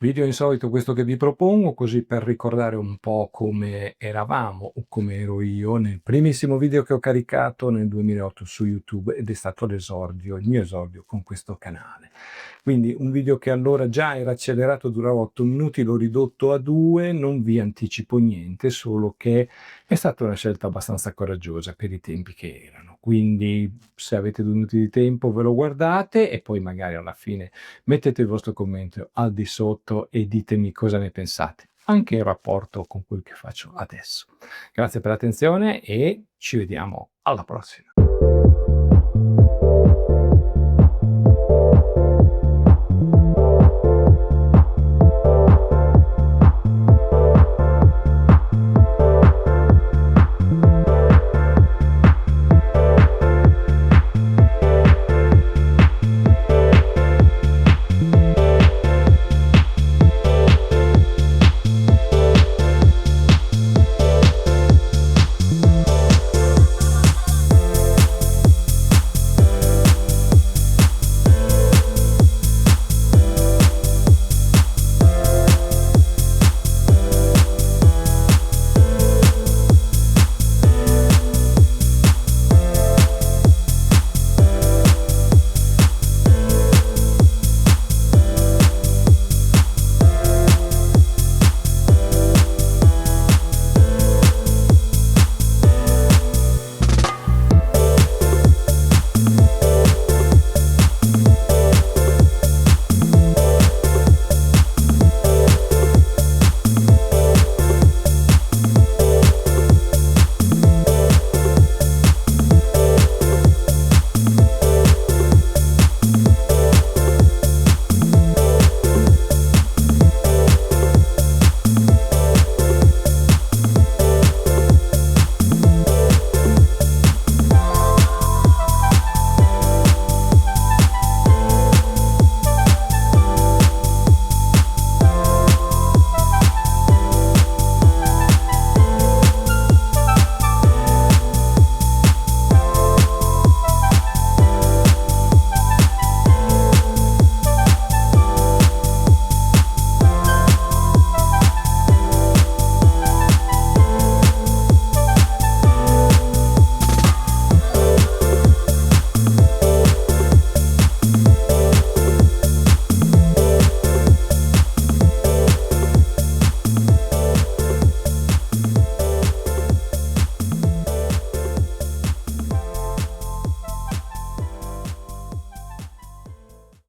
Video insolito questo che vi propongo, così per ricordare un po' come eravamo o come ero io nel primissimo video che ho caricato nel 2008 su YouTube ed è stato l'esordio, il mio esordio con questo canale. Quindi un video che allora già era accelerato, durava 8 minuti, l'ho ridotto a 2, non vi anticipo niente, solo che è stata una scelta abbastanza coraggiosa per i tempi che erano. Quindi se avete 2 minuti di tempo ve lo guardate e poi magari alla fine mettete il vostro commento al di sotto e ditemi cosa ne pensate, anche in rapporto con quel che faccio adesso. Grazie per l'attenzione e ci vediamo alla prossima.